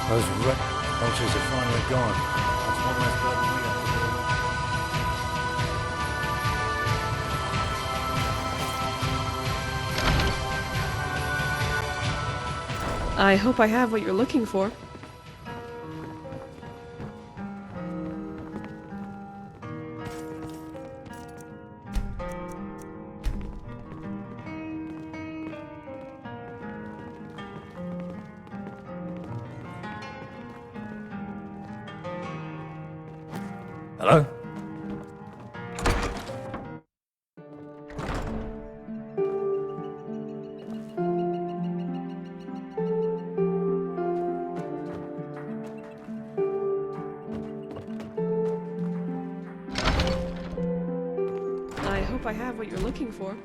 Those vultures are finally gone. That's one less burden we have to deal with. I hope I have what you're looking for. Hello? I hope I have what you're looking for.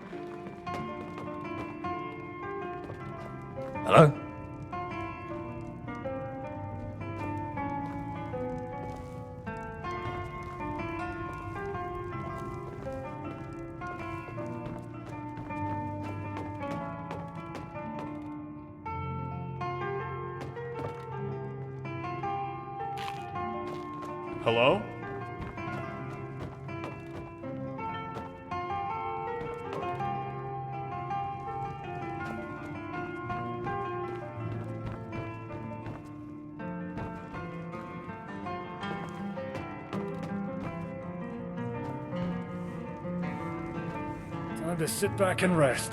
Hello? Hello? Time to sit back and rest.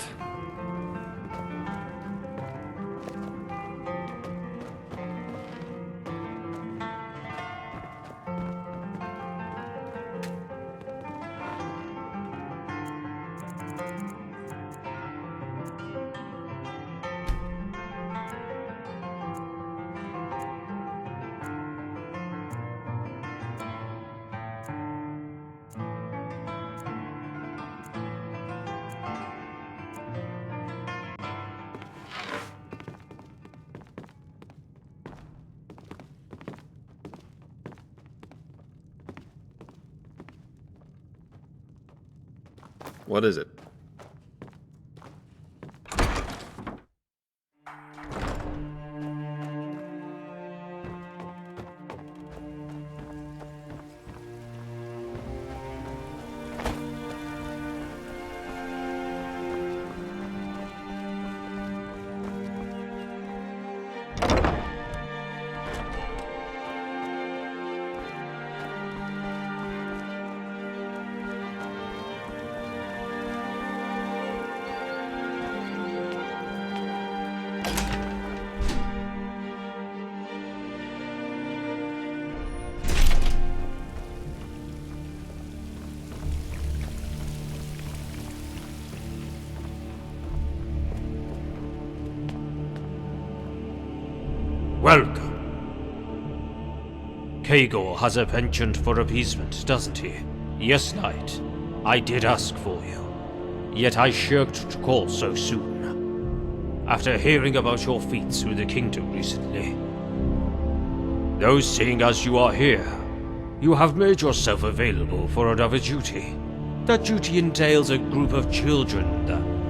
What is it? Welcome. Kagor has a penchant for appeasement, doesn't he? Yes, Knight. I did ask for you. Yet I shirked to call so soon. After hearing about your feats through the kingdom recently. Though seeing as you are here, you have made yourself available for another duty. That duty entails a group of children that...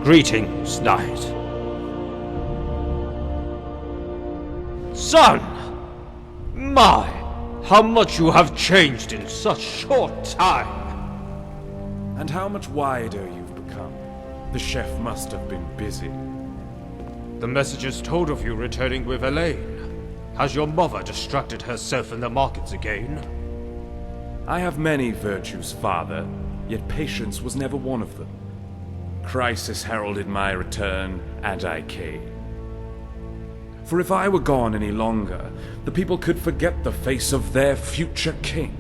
Greetings, Knight. Son! My, how much you have changed in such short time! And how much wider you've become. The chef must have been busy. The messengers told of you returning with Elaine. Has your mother distracted herself in the markets again? I have many virtues, father, yet patience was never one of them. Crisis heralded my return, and I came. For if I were gone any longer, the people could forget the face of their future king.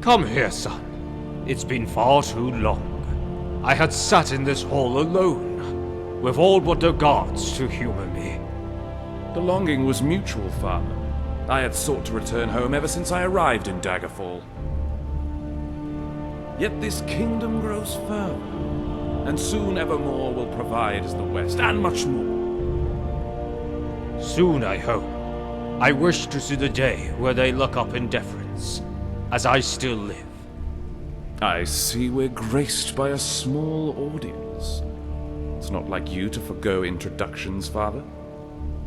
Come here, son. It's been far too long. I had sat in this hall alone, with all but the guards to humor me. The longing was mutual, father. I had sought to return home ever since I arrived in Daggerfall. Yet this kingdom grows firm, and soon evermore will provide as the West, and much more. Soon, I hope. I wish to see the day where they look up in deference, as I still live. I see we're graced by a small audience. It's not like you to forgo introductions, father.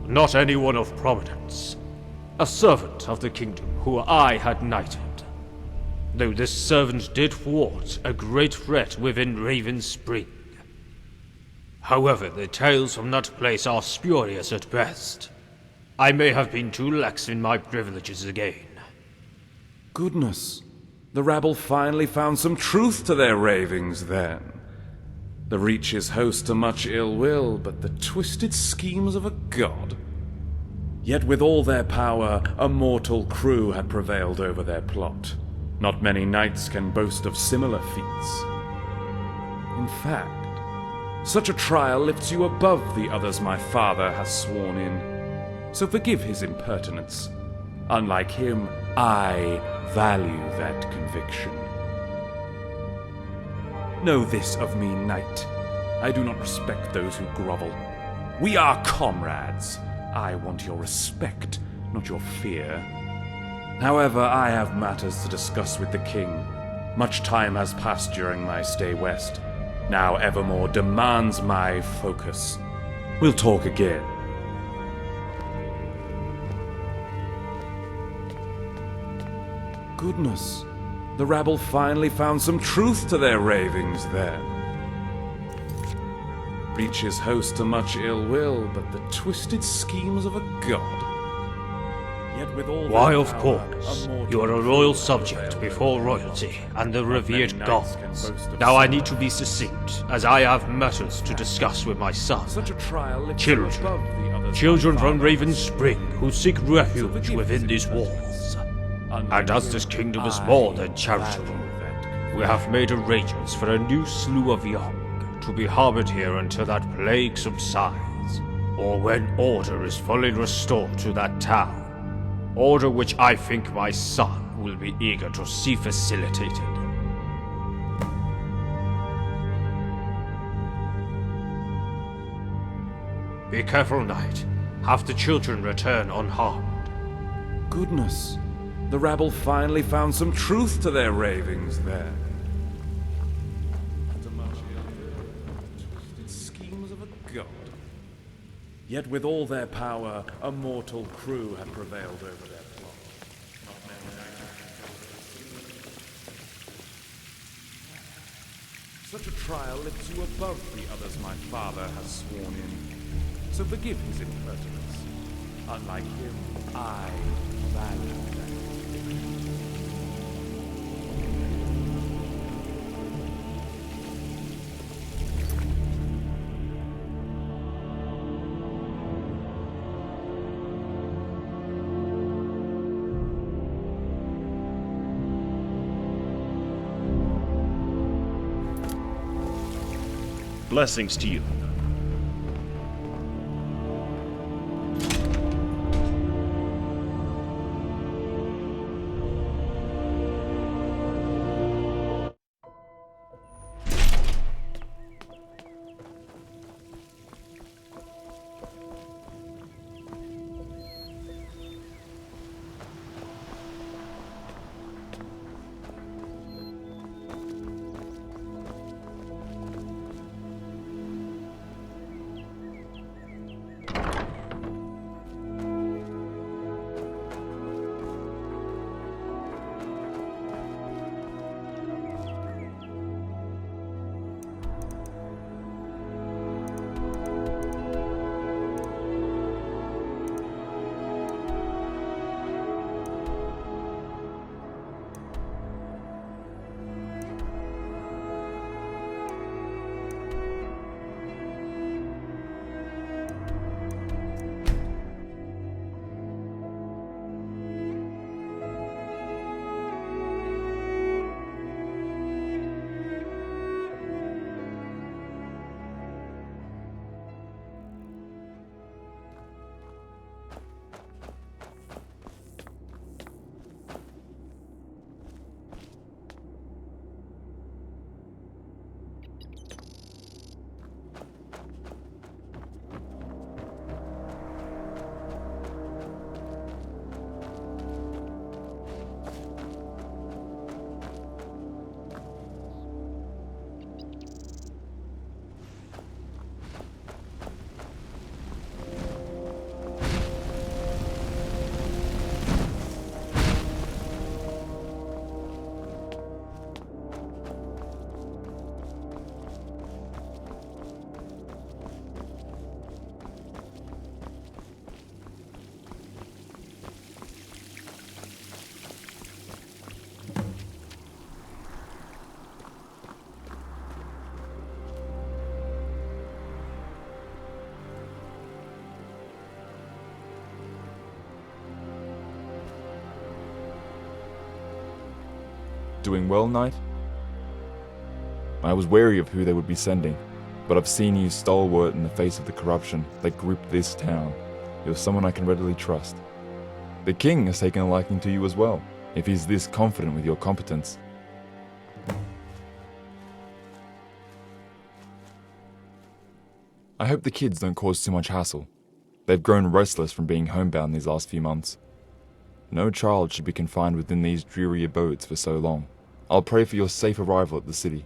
Not anyone of prominence. A servant of the kingdom who I had knighted. Though this servant did thwart a great threat within Raven Spring. However, the tales from that place are spurious at best. I may have been too lax in my privileges again. Goodness. The rabble finally found some truth to their ravings then. The Reach's host to much ill will, but the twisted schemes of a god. Yet with all their power, a mortal crew had prevailed over their plot. Not many knights can boast of similar feats. In fact, such a trial lifts you above the others my father has sworn in. So forgive his impertinence. Unlike him, I value that conviction. Know this of me, knight. I do not respect those who grovel. We are comrades. I want your respect, not your fear. However, I have matters to discuss with the king. Much time has passed during my stay west. Now evermore demands my focus. We'll talk again. Goodness. The rabble finally found some truth to their ravings then. Reach's host to much ill will, but the twisted schemes of a god. Yet with all Why, their of power, course. a mortal You are a crew royal had subject prevailed before over their royalty plot. and the Not revered many knights can gods. boast of Now I similar need to be succinct, as I have matters to discuss with my son. Such a trial lifts you Children. above the others Children my from father Raven has Spring who seek refuge within these walls. And as this kingdom is more than charitable, we have made arrangements for a new slew of young to be harbored here until that plague subsides, or when order is fully restored to that town. Order which I think my son will be eager to see facilitated. Be careful, knight. Have the children return unharmed. Goodness. The rabble finally found some truth to their ravings there. Twisted schemes of a god. Yet with all their power, a mortal crew had prevailed over their plot. Not many Such a trial lifts you above the others my father has sworn in. So forgive his impertinence. Unlike him, I value that. Blessings to you. doing well, Knight? I was wary of who they would be sending, but I've seen you stalwart in the face of the corruption that gripped this town. You're someone I can readily trust. The king has taken a liking to you as well, if he's this confident with your competence. I hope the kids don't cause too much hassle. They've grown restless from being homebound these last few months. No child should be confined within these dreary abodes for so long. I'll pray for your safe arrival at the city.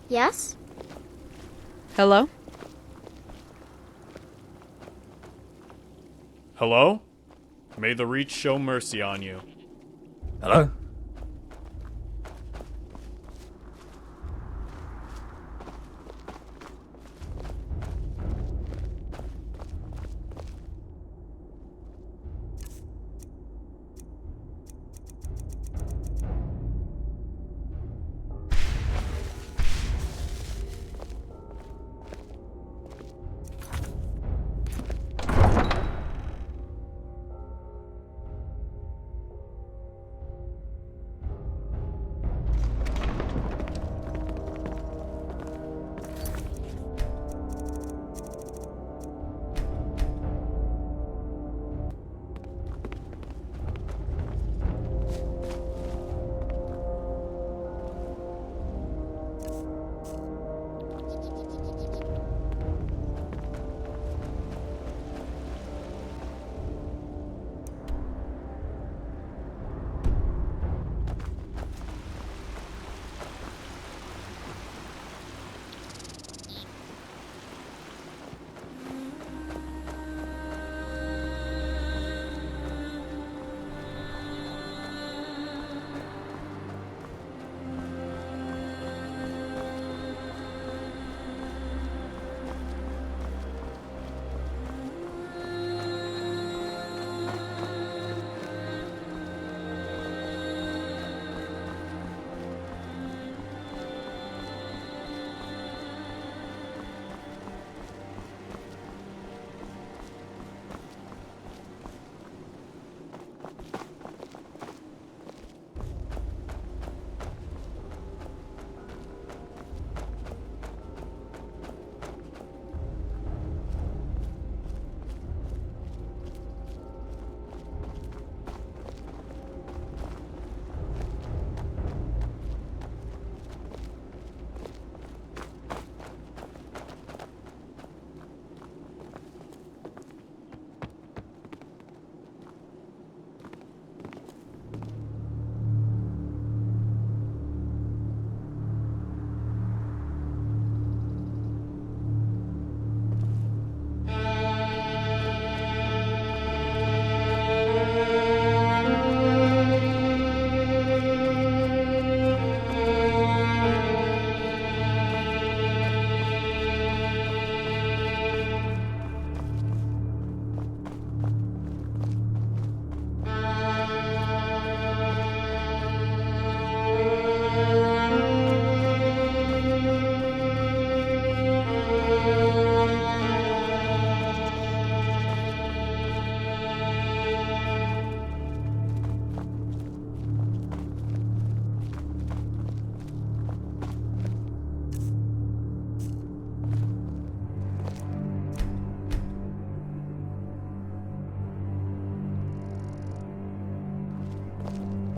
Yes? Hello? Hello? May the Reach show mercy on you. Hello?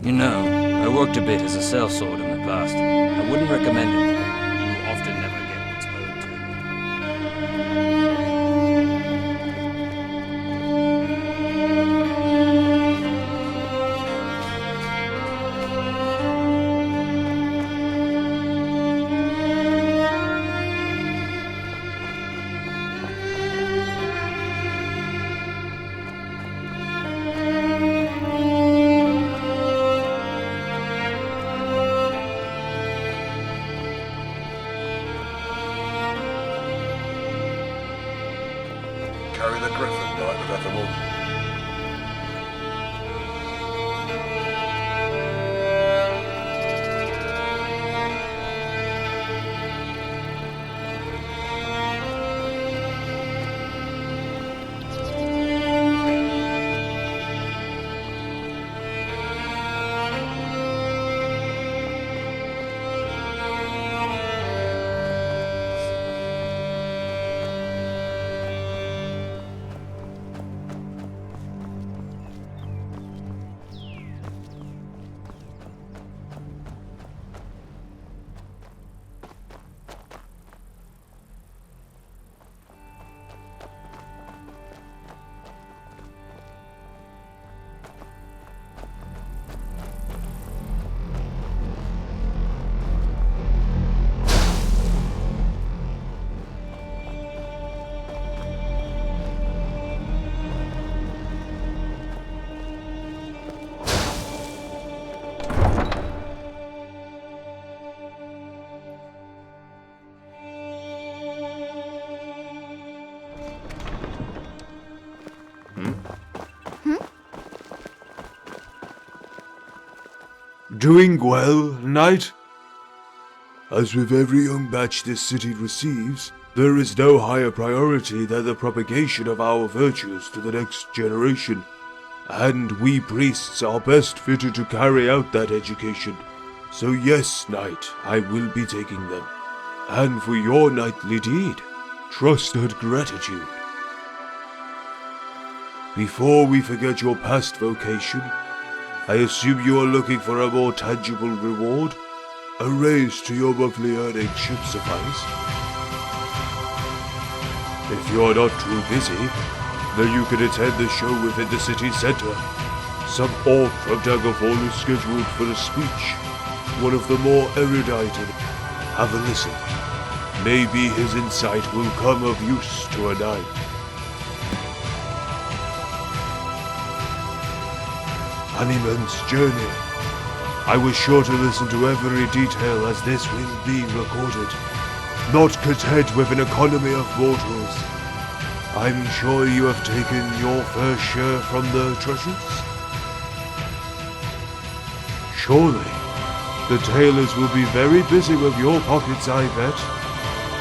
You know, I worked a bit as a sellsword in the past. I wouldn't recommend it. You often never get what's owed to you. Carry the griffin, Knight of Ethelwald. Doing well, Knight? As with every young batch this city receives, there is no higher priority than the propagation of our virtues to the next generation. And we priests are best fitted to carry out that education. So yes, Knight, I will be taking them. And for your knightly deed, trust and gratitude. Before we forget your past vocation, I assume you are looking for a more tangible reward? A raise to your monthly earnings should suffice. If you are not too busy, then you can attend the show within the city center. Some orc from Daggerfall is scheduled for a speech. One of the more erudite. Have a listen. Maybe his insight will come of use to a knight. Honeyman's journey. I was sure to listen to every detail as this will be recorded. Not content with an economy of mortals, I'm sure you have taken your fair share from the treasures? Surely, the tailors will be very busy with your pockets, I bet.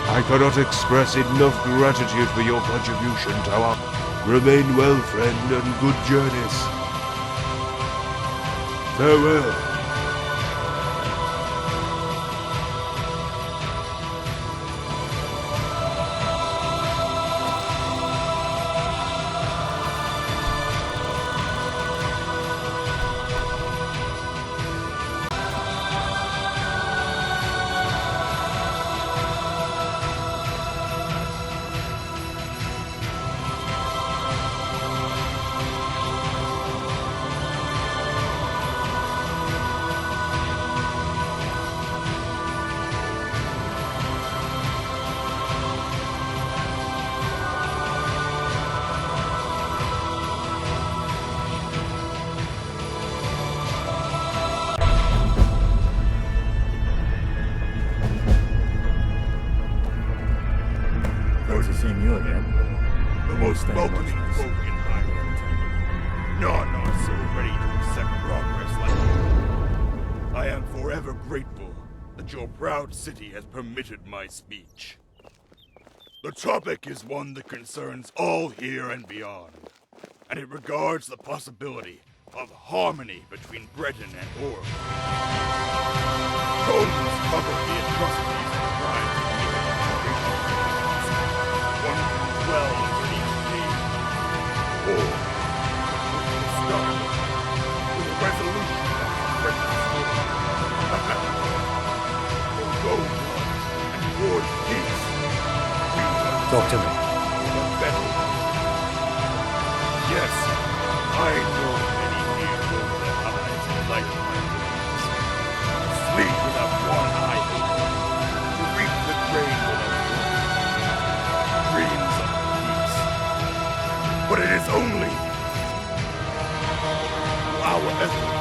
I cannot express enough gratitude for your contribution to our... Remain well, friend, and good journeys. Farewell. Seeing you again. The most welcoming folk in Highland. None are so ready to accept progress like you. I am forever grateful that your proud city has permitted my speech. The topic is one that concerns all here and beyond, and it regards the possibility of harmony between Breton and Orc. Romans cover the atrocities and crimes well into each day, or we can start with a resolution of friendship. We'll go and towards peace. Talk to me. The better. Yes, I know many here will their eyes and light my words. To sleep without one eye open, to reap the grain without dreams of peace. But it is only through our effort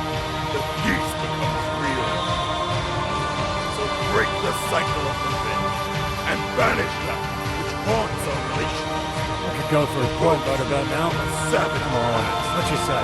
that peace becomes real. So break the cycle of revenge and banish that which haunts our relations. I could go for a point right about now. Savage. Come on, what you say?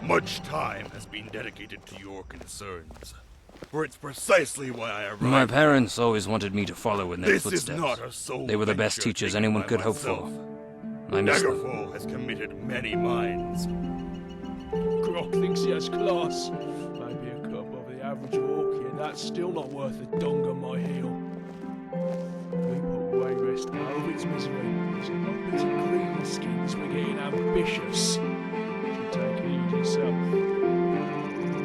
Much time has been dedicated to your concerns, for it's precisely why I arrived. My parents always wanted me to follow in their This footsteps. is not a sole They were the best venture teachers taken anyone by could hope for. myself. I miss them. Daggerfall has committed many minds. Croc thinks he has class. Maybe a cup of the average orc here, that's still not worth a dong on my heel. We put Wayrest out of its misery. It's not busy green skins, we're getting ambitious. Should take heed yourself.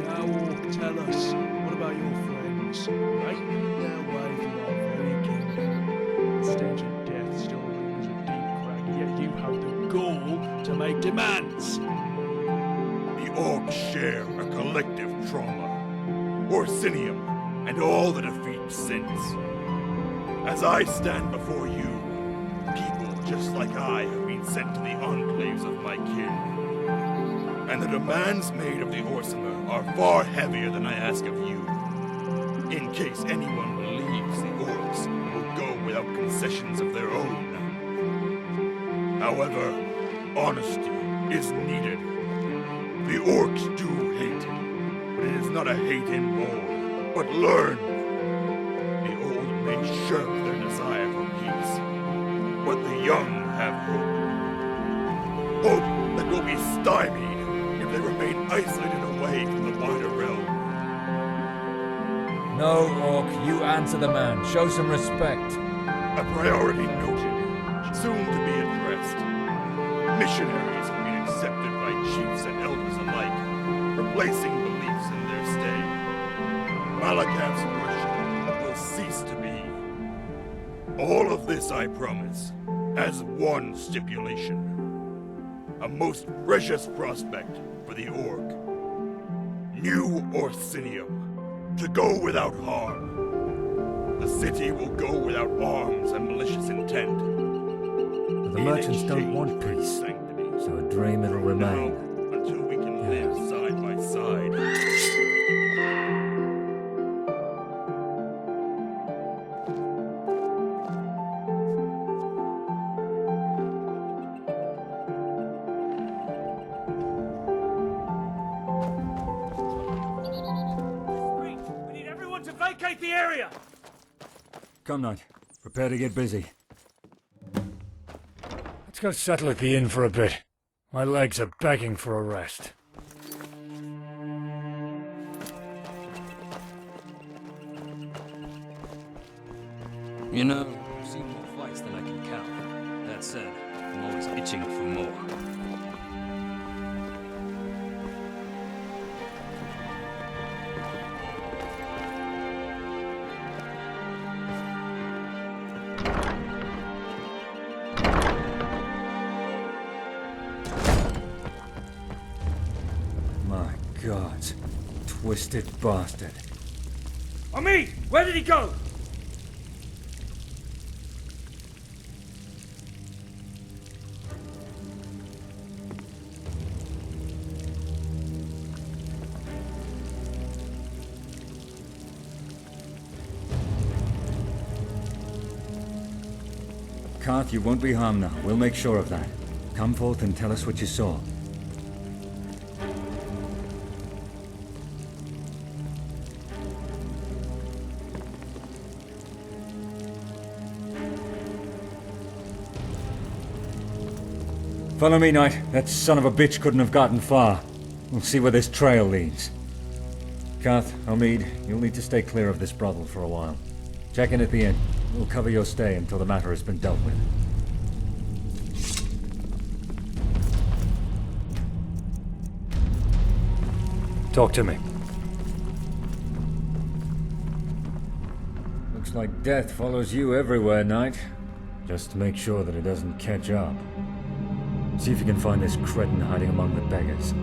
Now, orc, tell us, what about your friends? Ain't their way through our very kingdom? The stench of death still rings a deep crack, yet you have the gall to make demands. The orcs share a collective trauma. Orsinium, and all the defeat since. As I stand before you, people just like I have been sent to the enclaves of my kin. And the demands made of the Orsimer are far heavier than I ask of you. In case anyone believes the orcs will go without concessions of their own. However, honesty is needed. The orcs do hate, but it is not a hate in war, but learn. The old may shirk their desire for peace, but the young have hope. Hope that will be stymied if they remain isolated away from the wider realm. No, Orc, you answer the man. Show some respect. A priority noted, soon to be addressed. Missionaries have been accepted by chiefs and elders alike, replacing beliefs in their stay. Malakav's worship will cease to be. All of this I promise, as one stipulation. A most precious prospect for the Orc. New Orsinium. To go without harm. The city will go without arms and malicious intent. But the merchants don't want peace, so a dream it'll remain. Until we can live side by side. Vacate the area! Come, Knight. Prepare to get busy. Let's go settle at the inn for a bit. My legs are begging for a rest. You know, I've seen more fights than I can count. That said, I'm always itching for more. Gods. Twisted bastard. Ami! Where did he go? Karth, you won't be harmed now. We'll make sure of that. Come forth and tell us what you saw. Follow me, Knight. That son of a bitch couldn't have gotten far. We'll see where this trail leads. Karth, Omid, you'll need to stay clear of this brothel for a while. Check in at the inn. We'll cover your stay until the matter has been dealt with. Talk to me. Looks like death follows you everywhere, Knight. Just make sure that it doesn't catch up. See if you can find this cretin hiding among the beggars.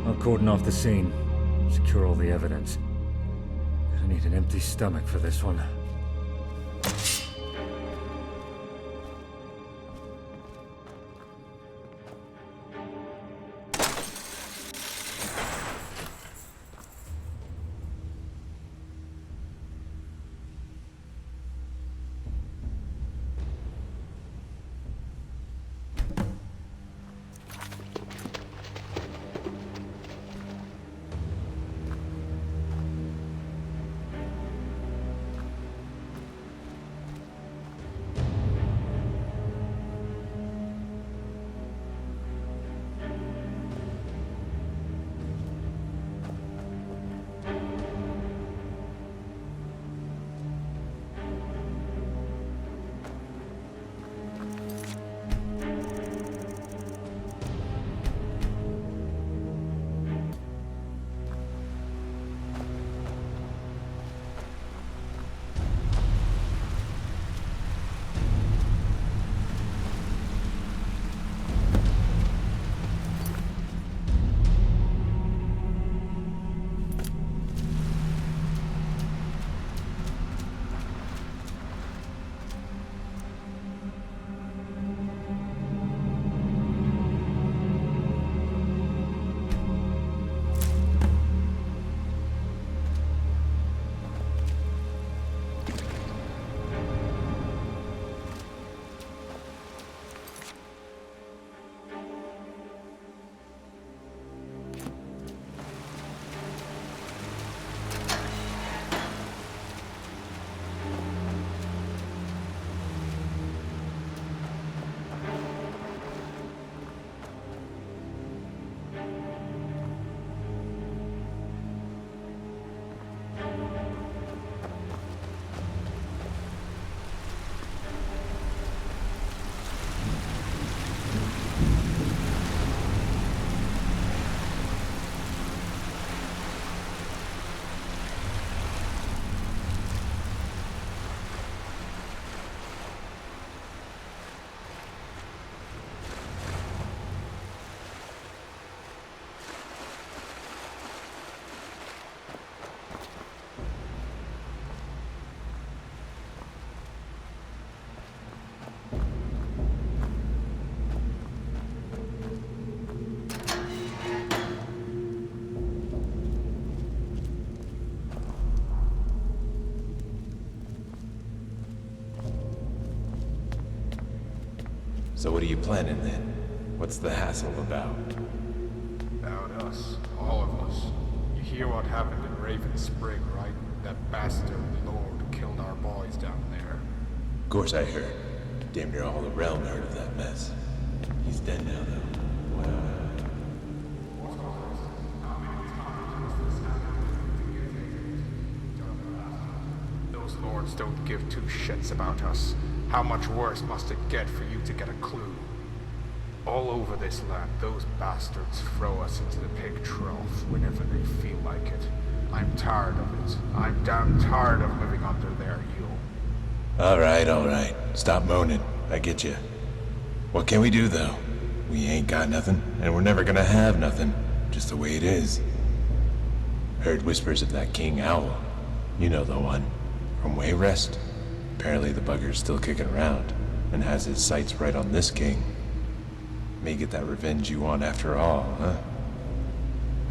I'll cordon off the scene. Secure all the evidence. I need an empty stomach for this one. So what are you planning then? What's the hassle about? About us. All of us. You hear what happened in Raven Spring, right? That bastard lord killed our boys down there. Of course I heard. Damn near all the realm heard of that mess. He's dead now, though. Those lords don't give two shits about us. How much worse must it get for you to get a clue? All over this land, those bastards throw us into the pig trough whenever they feel like it. I'm tired of it. I'm damn tired of living under their heel. Alright. Stop moaning. I get you. What can we do, though? We ain't got nothing, and we're never gonna have nothing. Just the way it is. Heard whispers of that King Owl. You know the one. From Wayrest. Apparently the bugger's still kicking around, and has his sights right on this king. May get that revenge you want after all, huh?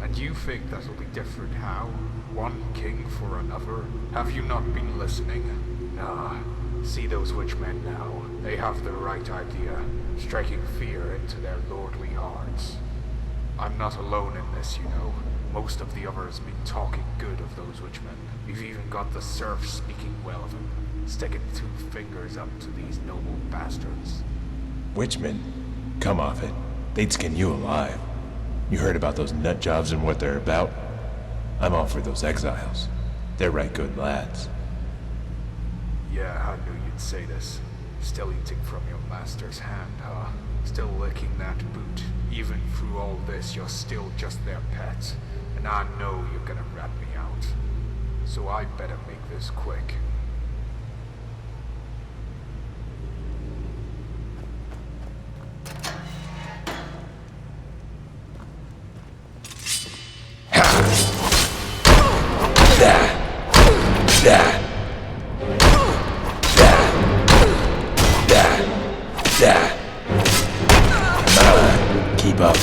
And you think that'll be different, how? One king for another? Have you not been listening? Nah. See those witchmen now. They have the right idea, striking fear into their lordly hearts. I'm not alone in this, you know. Most of the others been talking good of those witchmen. We've even got the serfs speaking well of them, sticking two fingers up to these noble bastards. Witchmen? Come off it. They'd skin you alive. You heard about those nut jobs and what they're about? I'm all for those exiles. They're right good lads. Yeah, I knew you'd say this. Still eating from your master's hand, huh? Still licking that boot. Even through all this, you're still just their pet. And I know you're gonna rat me out. So I better make this quick. Keep up.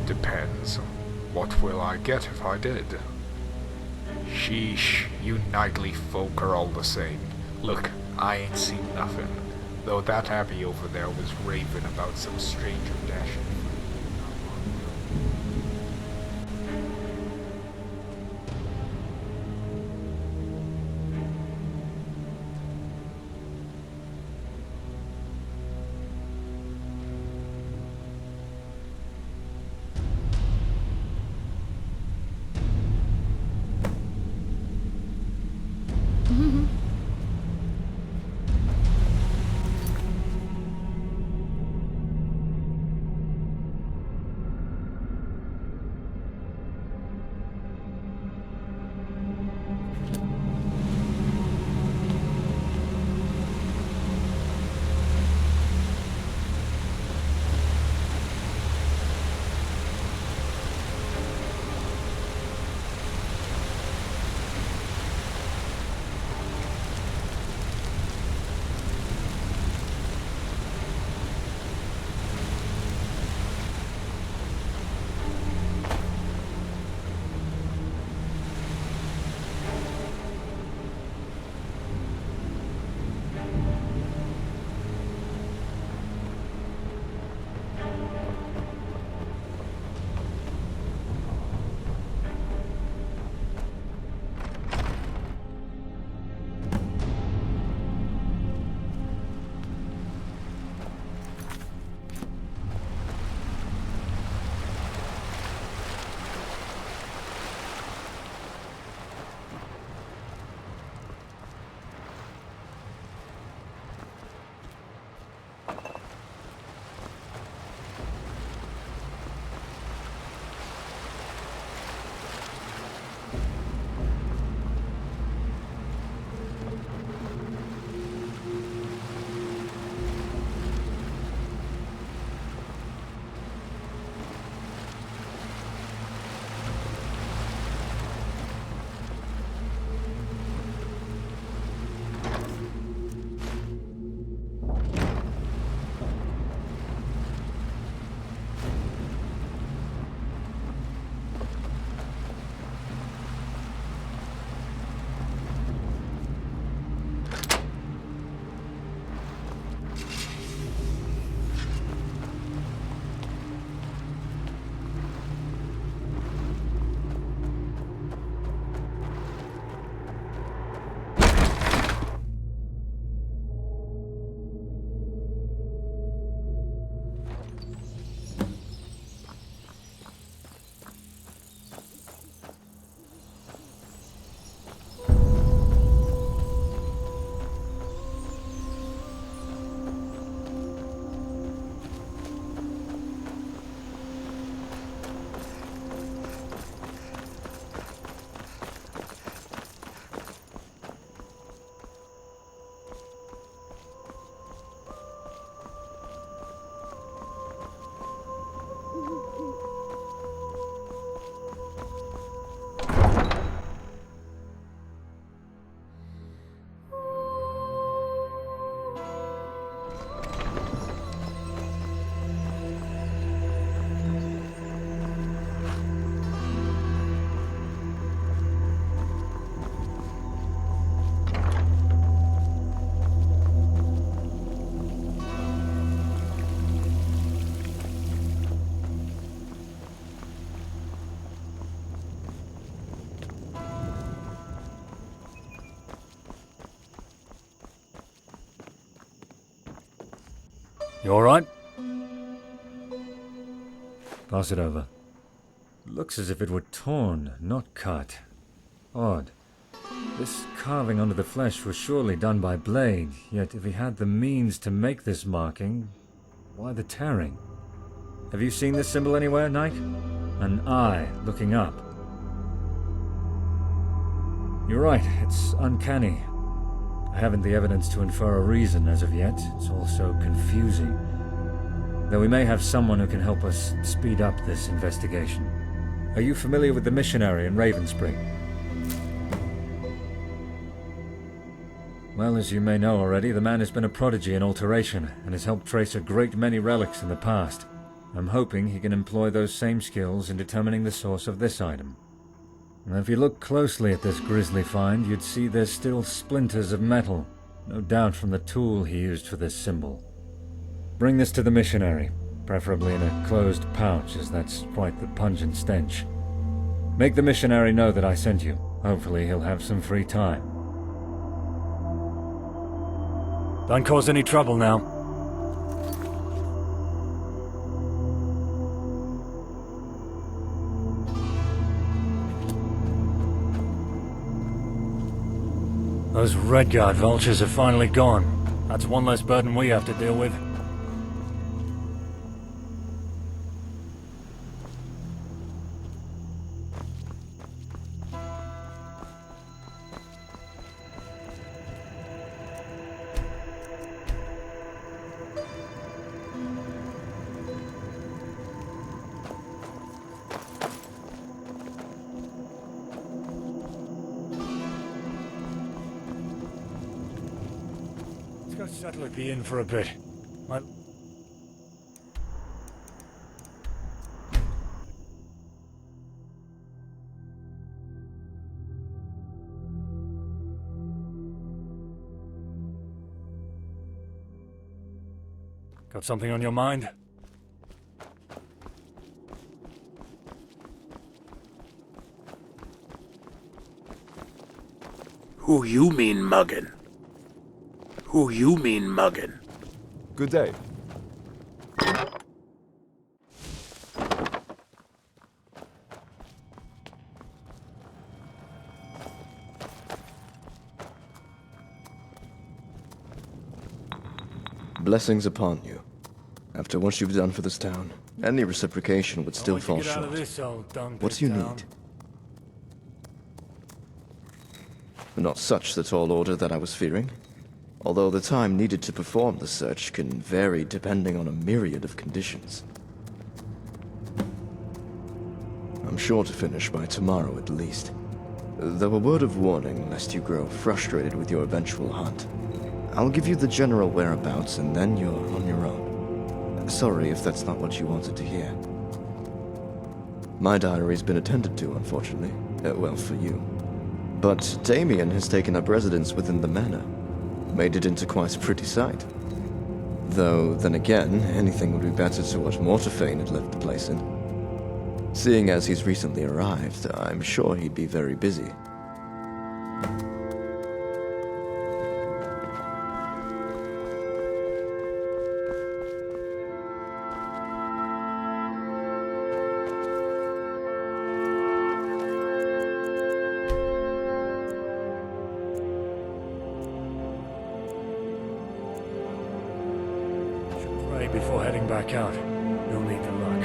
Depends. What will I get if I did? Sheesh, you knightly folk are all the same. Look, I ain't seen nothing. Though that abbey over there was raving about some stranger dashing. You alright? Pass it over. Looks as if it were torn, not cut. Odd. This carving onto the flesh was surely done by blade, yet if he had the means to make this marking, why the tearing? Have you seen this symbol anywhere, Knight? An eye looking up. You're right, it's uncanny. I haven't the evidence to infer a reason as of yet. It's all so confusing. Though we may have someone who can help us speed up this investigation. Are you familiar with the missionary in Ravenspring? Well, as you may know already, the man has been a prodigy in alteration and has helped trace a great many relics in the past. I'm hoping he can employ those same skills in determining the source of this item. Now, if you look closely at this grisly find, you'd see there's still splinters of metal, no doubt from the tool he used for this symbol. Bring this to the missionary, preferably in a closed pouch, as that's quite the pungent stench. Make the missionary know that I sent you. Hopefully he'll have some free time. Don't cause any trouble now. Those Redguard vultures are finally gone. That's one less burden we have to deal with. Let's go settle at the inn for a bit. Got something on your mind? Who you mean muggin'? Who you mean muggin'? Good day. Blessings upon you. After what you've done for this town, any reciprocation would still fall short. What do you need? Not such the tall order that I was fearing, although the time needed to perform the search can vary depending on a myriad of conditions. I'm sure to finish by tomorrow at least, though a word of warning lest you grow frustrated with your eventual hunt. I'll give you the general whereabouts and then you're on your own. Sorry if that's not what you wanted to hear. My diary's been attended to, unfortunately. Well, for you. But Damien has taken up residence within the manor. Made it into quite a pretty sight. Though, then again, anything would be better to what Mortefane had left the place in. Seeing as he's recently arrived, I'm sure he'd be very busy. Before heading back out. You'll need the luck.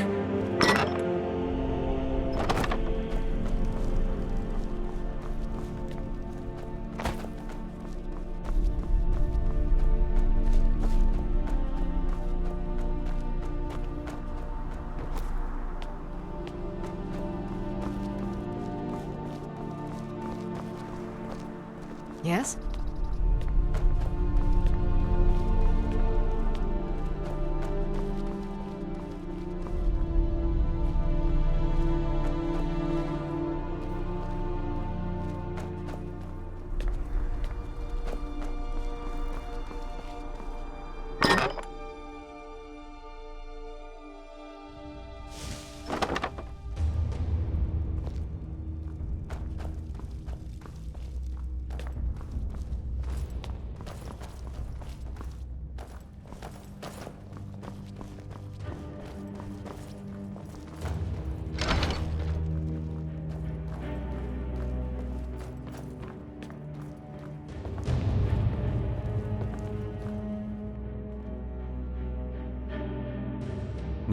Yes?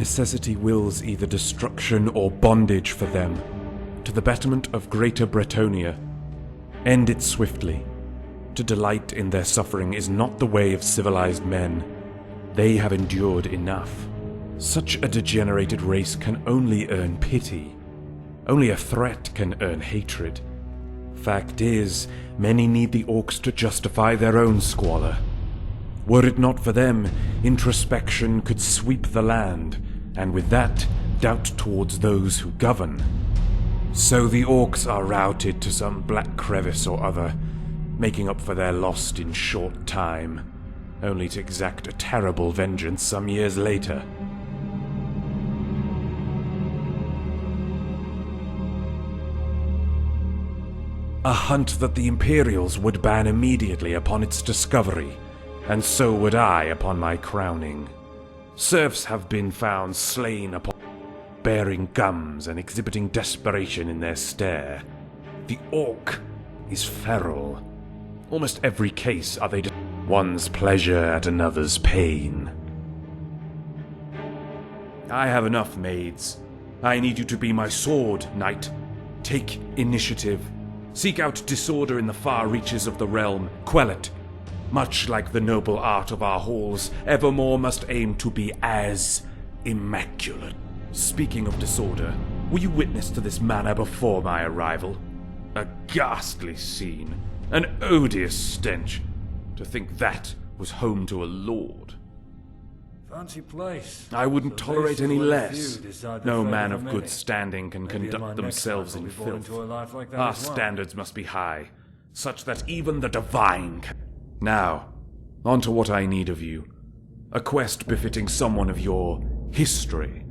Necessity wills either destruction or bondage for them, to the betterment of Greater Bretonia. End it swiftly. To delight in their suffering is not the way of civilized men. They have endured enough. Such a degenerated race can only earn pity. Only a threat can earn hatred. Fact is, many need the orcs to justify their own squalor. Were it not for them, introspection could sweep the land, and with that, doubt towards those who govern. So the orcs are routed to some black crevice or other, making up for their loss in short time, only to exact a terrible vengeance some years later. A hunt that the Imperials would ban immediately upon its discovery, and so would I upon my crowning. Serfs have been found slain upon bearing gums and exhibiting desperation in their stare. The orc is feral. Almost every case are they one's pleasure at another's pain. I have enough, maids. I need you to be my sword, knight. Take initiative. Seek out disorder in the far reaches of the realm. Quell it. Much like the noble art of our halls, evermore must aim to be as immaculate. Speaking of disorder, were you witness to this manor before my arrival? A ghastly scene. An odious stench. To think that was home to a lord. Fancy place. I wouldn't So tolerate any basically, less. few decide the No fate man of of many. good standing can Maybe in my conduct next themselves life in I'll be born filth. into a life like that Our as well. standards must be high, such that even the divine can... Now, on to what I need of you. A quest befitting someone of your history.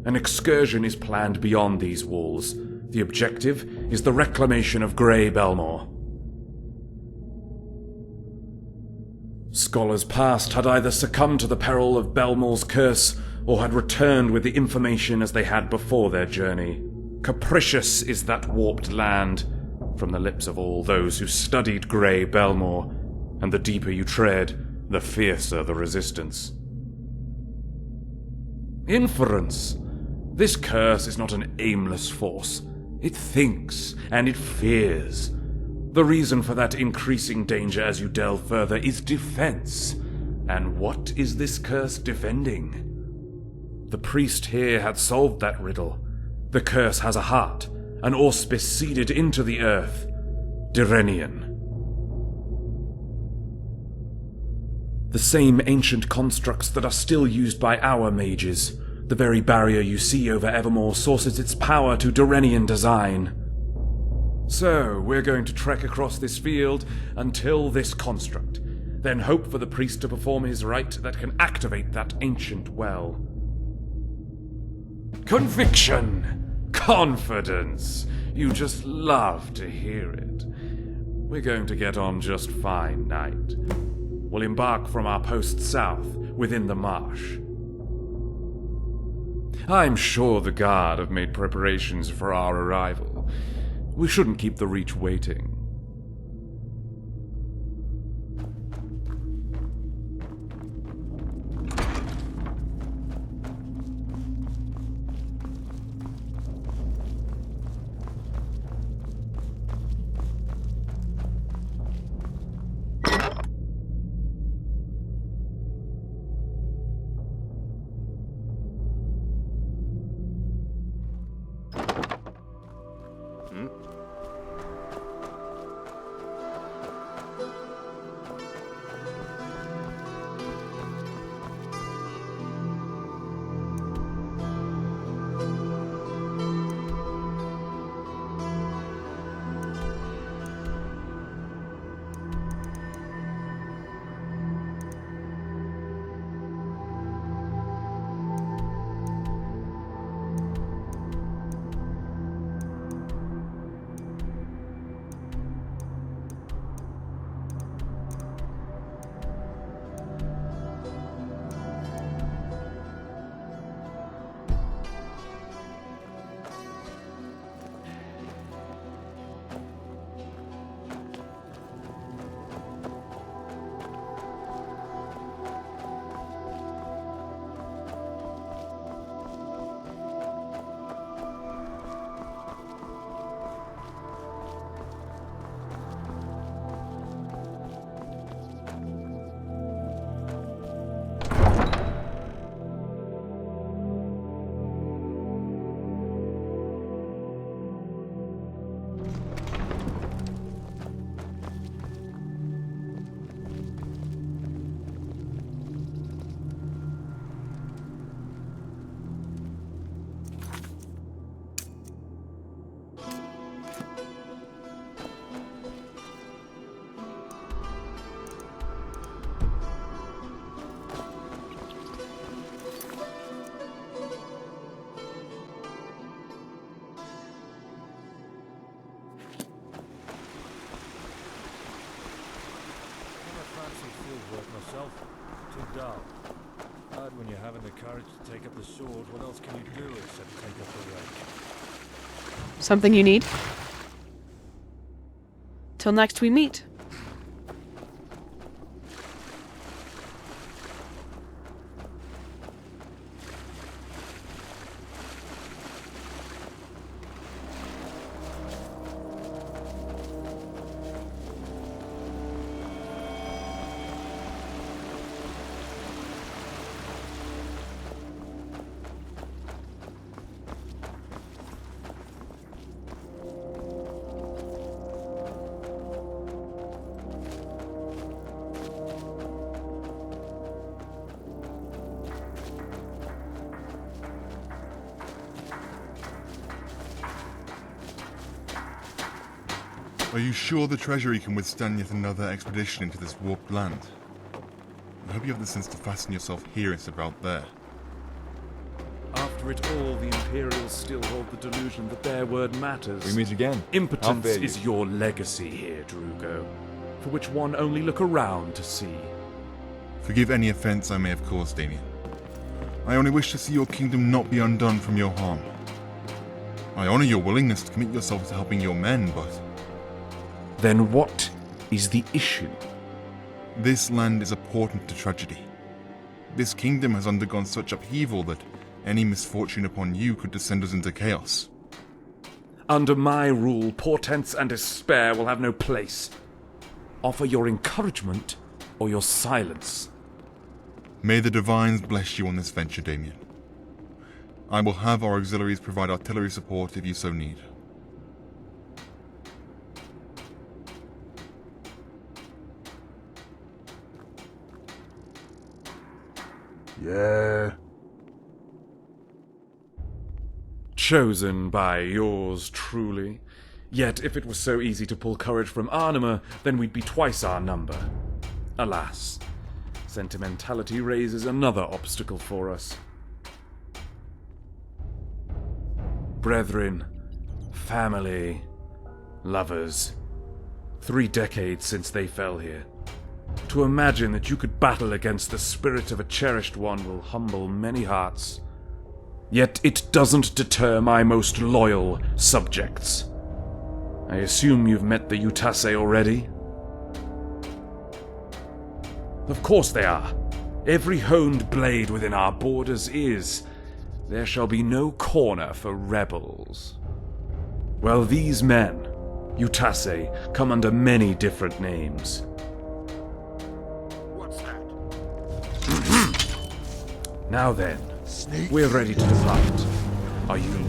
An excursion is planned beyond these walls. The objective is the reclamation of Grey Belmore. Scholars past had either succumbed to the peril of Belmore's curse, or had returned with the information as they had before their journey. Capricious is that warped land, from the lips of all those who studied Grey Belmore, and the deeper you tread, the fiercer the resistance. Inference. This curse is not an aimless force. It thinks, and it fears. The reason for that increasing danger as you delve further is defense. And what is this curse defending? The priest here had solved that riddle. The curse has a heart, an auspice seeded into the earth. Direnian. The same ancient constructs that are still used by our mages. The very barrier you see over Evermore sources its power to Direnian design. So, we're going to trek across this field until this construct, then hope for the priest to perform his rite that can activate that ancient well. Conviction! Confidence! You just love to hear it. We're going to get on just fine, knight. We'll embark from our post south, within the marsh. I'm sure the guard have made preparations for our arrival. We shouldn't keep the Reach waiting. yourself? Too dull. But when you haven't the courage to take up the sword, what else can you do except take up the rake? Something you need? Till next we meet. Are you sure the Treasury can withstand yet another expedition into this warped land? I hope you have the sense to fasten yourself here instead of out there. After it all, the Imperials still hold the delusion that their word matters. We meet again. Impotence is your legacy here, Drugo, for which one only look around to see. Forgive any offense I may have caused, Damien. I only wish to see your kingdom not be undone from your harm. I honor your willingness to commit yourself to helping your men, but... Then what is the issue? This land is a portent to tragedy. This kingdom has undergone such upheaval that any misfortune upon you could descend us into chaos. Under my rule, portents and despair will have no place. Offer your encouragement or your silence. May the Divines bless you on this venture, Damien. I will have our auxiliaries provide artillery support if you so need. Yeah. Chosen by yours truly. Yet if it was so easy to pull courage from Arnima, then we'd be twice our number. Alas, sentimentality raises another obstacle for us. Brethren, family, lovers. 3 decades since they fell here. To imagine that you could battle against the spirit of a cherished one will humble many hearts. Yet it doesn't deter my most loyal subjects. I assume you've met the Utase already? Of course they are. Every honed blade within our borders is. There shall be no corner for rebels. Well, these men, Utase, come under many different names. Now then, we're ready to depart. Are you?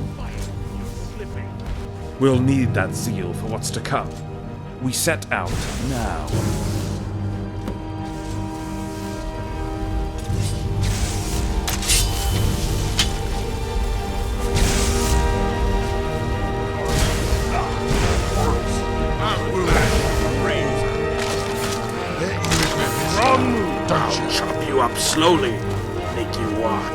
We'll need that zeal for what's to come. We set out now. I'll chop you up slowly. Make you walk.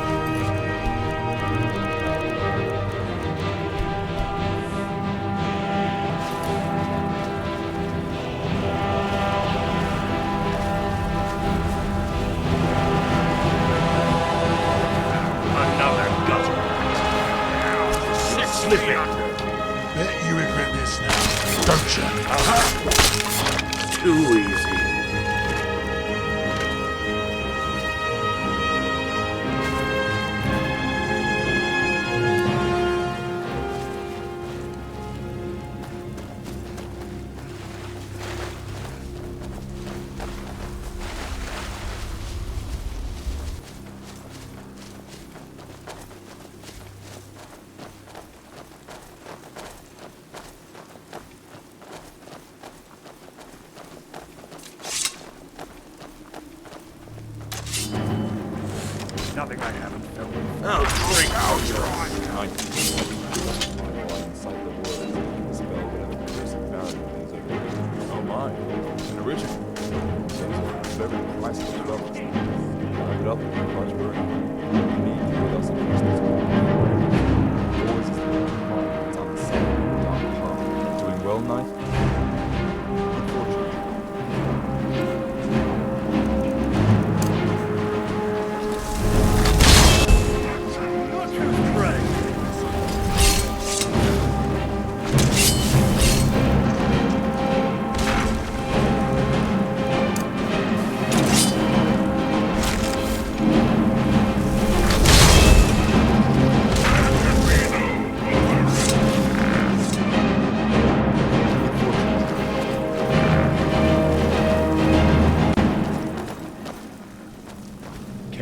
Another gutter. Slipping. Bet you regret this now, don't you? Too easy. Nothing I haven't felt. I'll drink out your eyes. Oh my, an original. Very priceless levels. Look it up in much burden. You need to get us in this Yours is the one. It's on the same.com. Doing well, Knight? Unfortunately.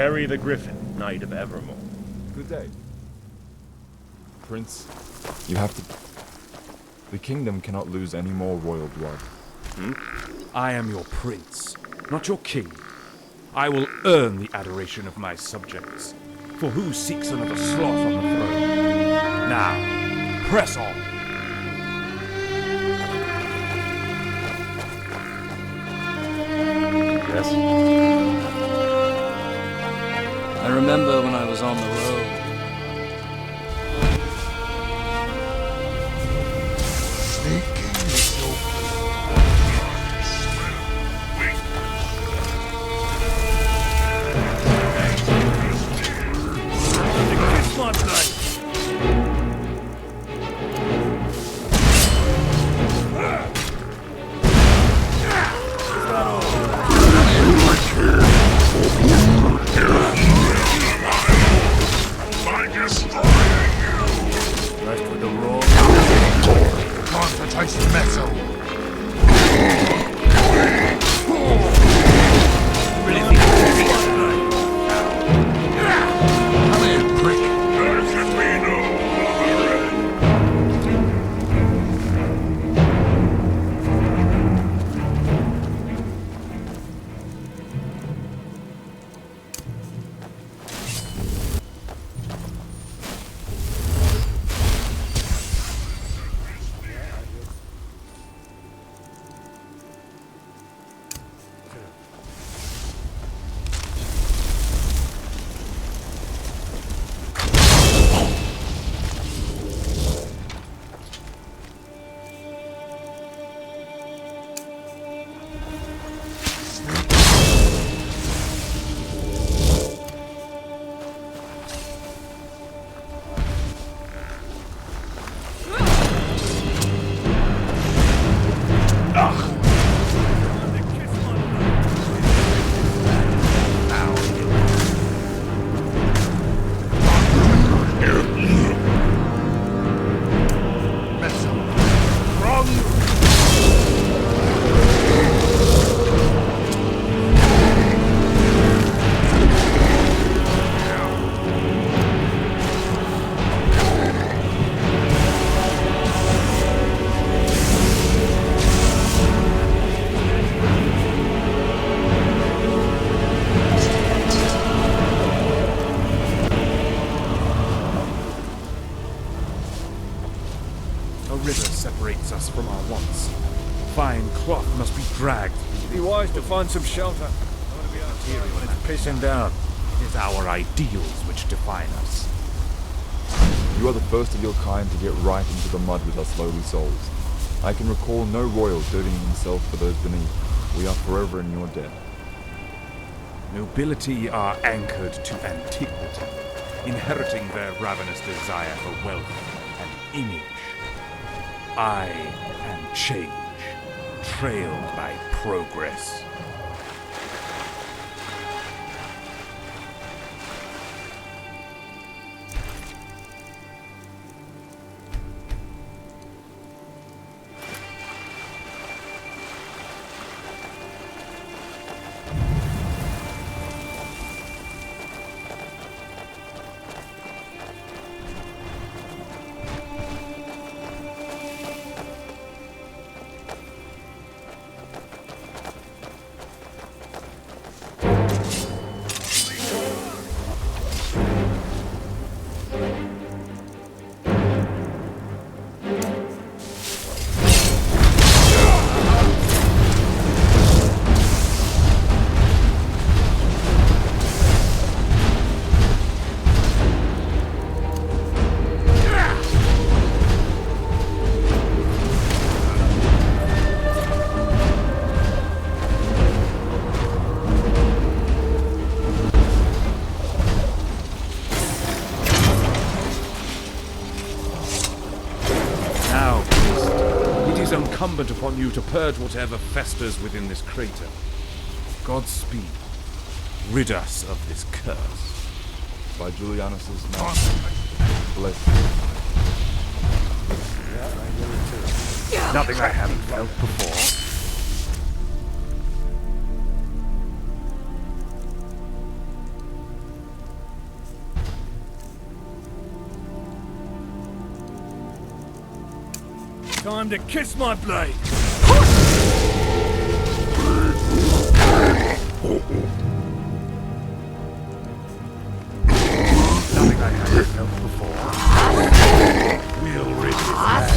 Terry the Griffin, Knight of Evermore. Good day. Prince, you have to... The kingdom cannot lose any more royal blood. I am your prince, not your king. I will earn the adoration of my subjects. For who seeks another sloth on the throne? Now, press on. Yes? I remember when I was on the road. From our wants. Fine cloth must be dragged. Be wise to find some shelter. I want to be out here when it's pissing down. It is our ideals which define us. You are the first of your kind to get right into the mud with us lowly souls. I can recall no royal dirtying himself for those beneath. We are forever in your debt. Nobility are anchored to antiquity, inheriting their ravenous desire for wealth and image. I am change, trailed by progress. Incumbent upon you to purge whatever festers within this crater. Godspeed. Rid us of this curse. By Julianus's name. Bless you. Nothing I haven't felt before. Time to kiss my blade. Nothing I haven't felt before. We'll rid this land.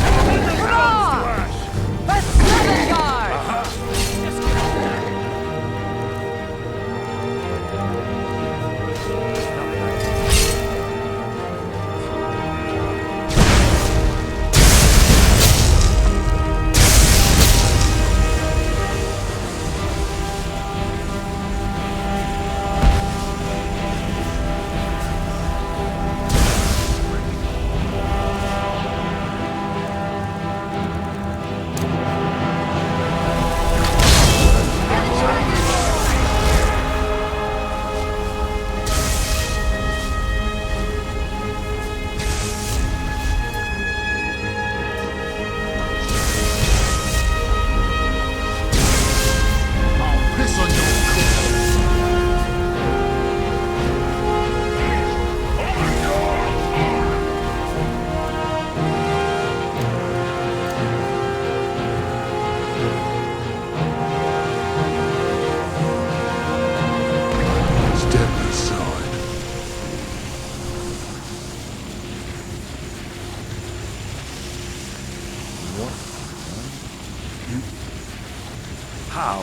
How?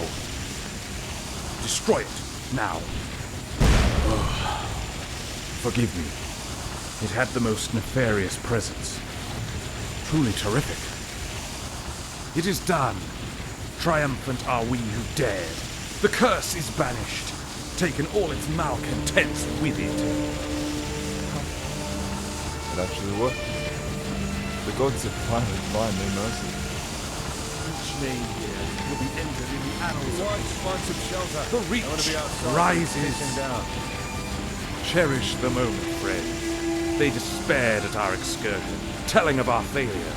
Destroy it, now. Forgive me. It had the most nefarious presence. Truly terrific. It is done. Triumphant are we who dared. The curse is banished, taken all its malcontents with it. It actually worked. The gods have finally applied their mercy. Each name here will be entered in the annals of Find some shelter. the reach rises. Down. Cherish the moment, friend. They despaired at our excursion, telling of our failure.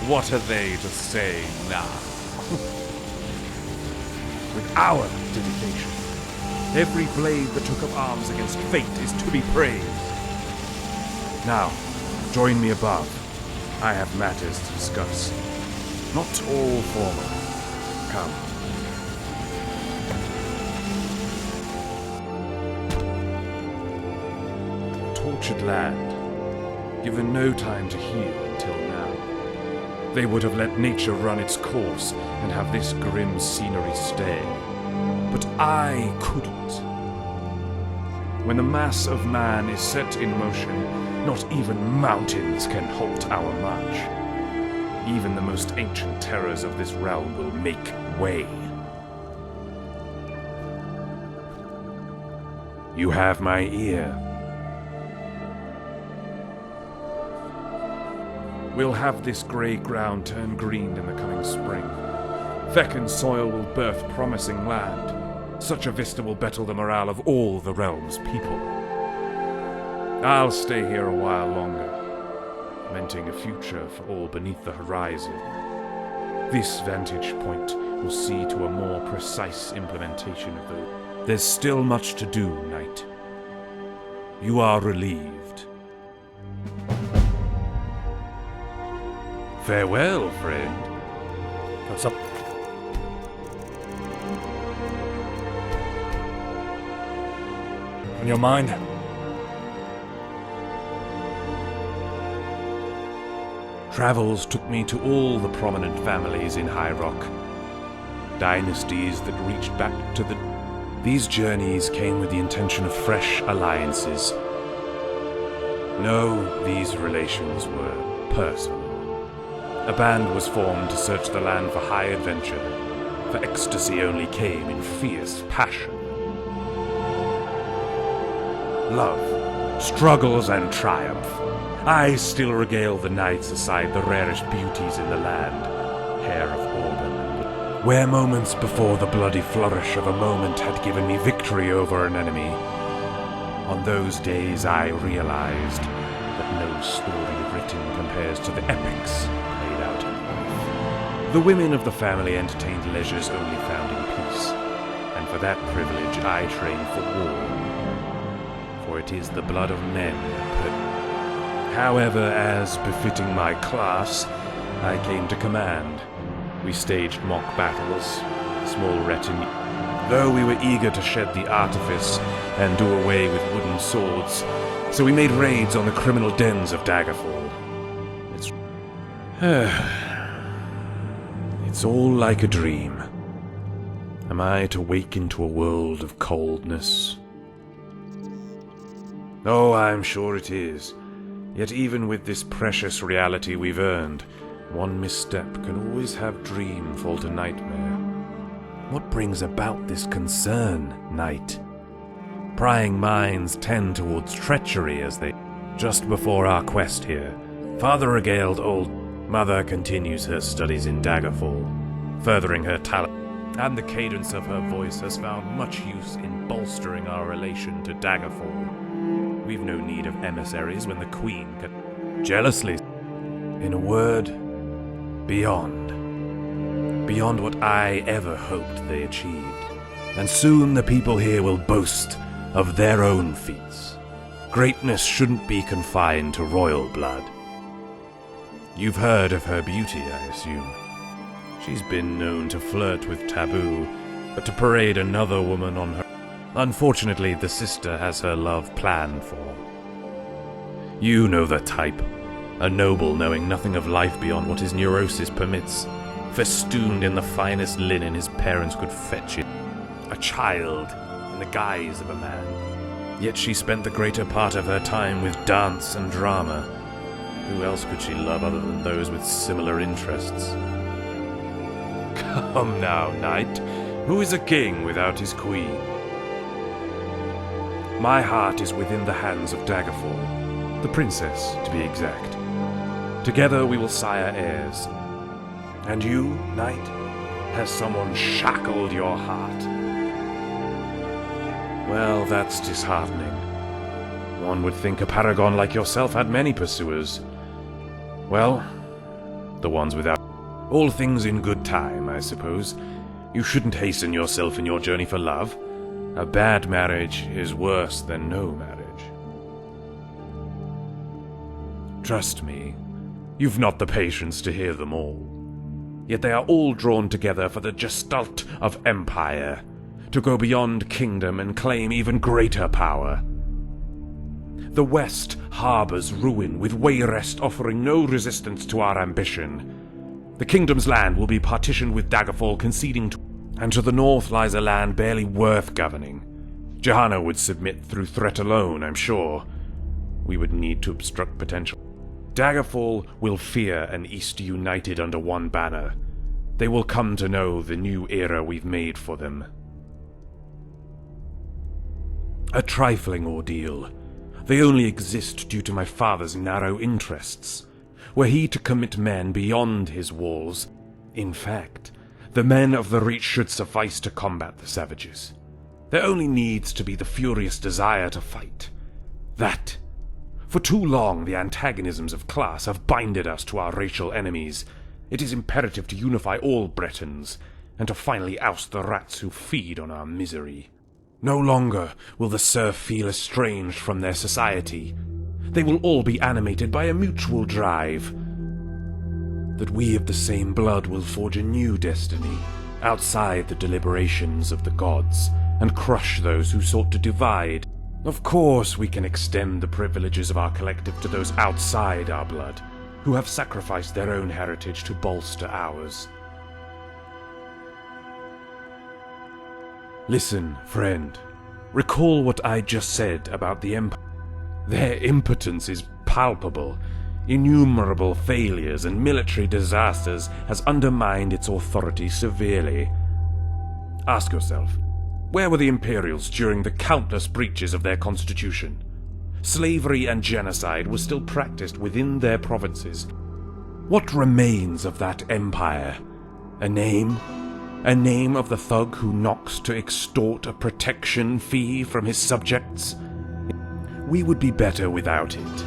What are they to say now? With our dedication, every blade that took up arms against fate is to be praised. Now, join me above. I have matters to discuss. Not all formal. Come. Tortured land, given no time to heal until now. They would have let nature run its course and have this grim scenery stay. But I couldn't. When the mass of man is set in motion, not even mountains can halt our march. Even the most ancient terrors of this realm will make way. You have my ear. We'll have this grey ground turn green in the coming spring. Fecund soil will birth promising land. Such a vista will better the morale of all the realm's people. I'll stay here a while longer, lamenting a future for all beneath the horizon. This vantage point will see to a more precise implementation of the... There's still much to do, Knight. You are relieved. Farewell, friend. What's up? On your mind? Travels took me to all the prominent families in High Rock. Dynasties that reached back to the... These journeys came with the intention of fresh alliances. No, these relations were personal. A band was formed to search the land for high adventure, for ecstasy only came in fierce passion. Love, struggles, and triumph. I still regale the nights aside the rarest beauties in the land, hair of auburn. Where moments before the bloody flourish of a moment had given me victory over an enemy, on those days I realized that no story written compares to the epics played out in life. The women of the family entertained leisures only found in peace, and for that privilege I train for war. For it is the blood of men that However, as befitting my class, I came to command. We staged mock battles, small retinue. Though we were eager to shed the artifice and do away with wooden swords, so we made raids on the criminal dens of Daggerfall. It's all like a dream. Am I to wake into a world of coldness? Oh, I'm sure it is. Yet even with this precious reality we've earned, one misstep can always have dream fall to nightmare. What brings about this concern, Knight? Prying minds tend towards treachery as they... Just before our quest here, Father regaled old Mother continues her studies in Daggerfall, furthering her talent, and the cadence of her voice has found much use in bolstering our relation to Daggerfall. We've no need of emissaries when the Queen can... Jealously. In a word, beyond. Beyond what I ever hoped they achieved. And soon the people here will boast of their own feats. Greatness shouldn't be confined to royal blood. You've heard of her beauty, I assume. She's been known to flirt with taboo, but to parade another woman on her... Unfortunately, the sister has her love planned for. You know the type. A noble knowing nothing of life beyond what his neurosis permits, festooned in the finest linen his parents could fetch him. A child in the guise of a man. Yet she spent the greater part of her time with dance and drama. Who else could she love other than those with similar interests? Come now, Knight. Who is a king without his queen? My heart is within the hands of Daggerfall, the princess, to be exact. Together we will sire heirs. And you, Knight, has someone shackled your heart? Well, that's disheartening. One would think a paragon like yourself had many pursuers. Well, the ones without... All things in good time, I suppose. You shouldn't hasten yourself in your journey for love. A bad marriage is worse than no marriage. Trust me, you've not the patience to hear them all. Yet they are all drawn together for the gestalt of empire, to go beyond kingdom and claim even greater power. The West harbors ruin, with Wayrest offering no resistance to our ambition. The kingdom's land will be partitioned with Daggerfall conceding to... And to the north lies a land barely worth governing. Johanna would submit through threat alone, I'm sure. We would need to obstruct potential. Daggerfall will fear an East united under one banner. They will come to know the new era we've made for them. A trifling ordeal. They only exist due to my father's narrow interests. Were he to commit men beyond his walls, in fact, the men of the Reach should suffice to combat the savages. There only needs to be the furious desire to fight. That. For too long, the antagonisms of class have binded us to our racial enemies. It is imperative to unify all Bretons, and to finally oust the rats who feed on our misery. No longer will the serf feel estranged from their society. They will all be animated by a mutual drive. That we of the same blood will forge a new destiny, outside the deliberations of the gods, and crush those who sought to divide. Of course we can extend the privileges of our collective to those outside our blood, who have sacrificed their own heritage to bolster ours. Listen, friend. Recall what I just said about the Empire. Their impotence is palpable. Innumerable failures and military disasters has undermined its authority severely. Ask yourself, where were the Imperials during the countless breaches of their constitution? Slavery and genocide were still practiced within their provinces. What remains of that empire? A name? A name of the thug who knocks to extort a protection fee from his subjects? We would be better without it.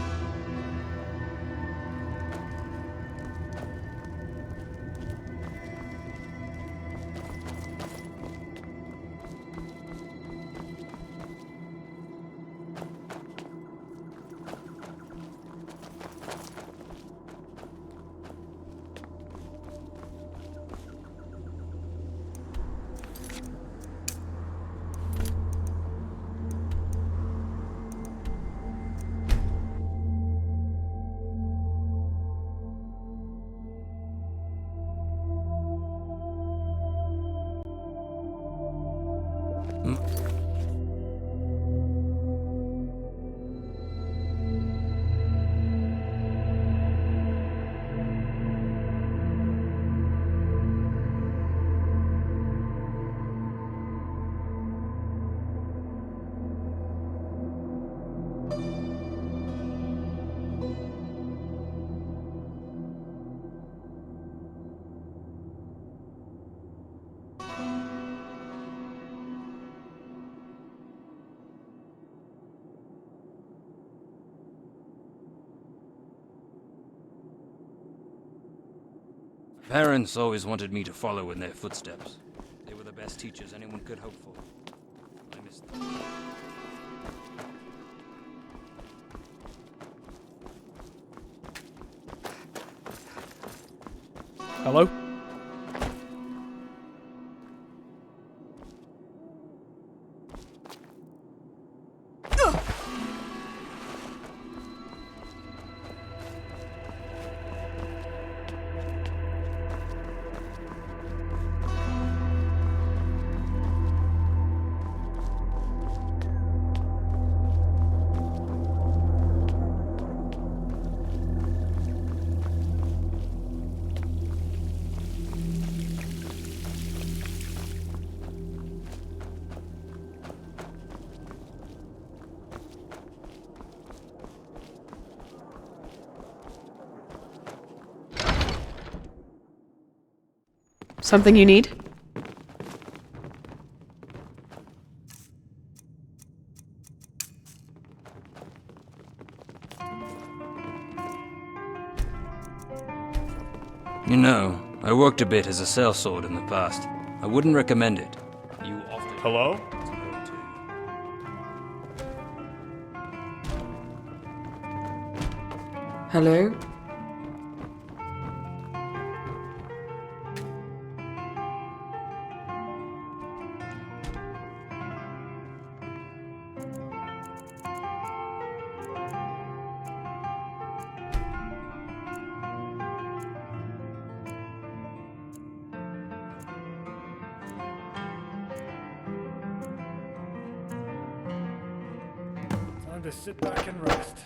Parents always wanted me to follow in their footsteps. They were the best teachers anyone could hope for. I miss them. Hello? Something you need? You know, I worked a bit as a sellsword in the past. I wouldn't recommend it. You often... Hello? Hello? Time to sit back and rest.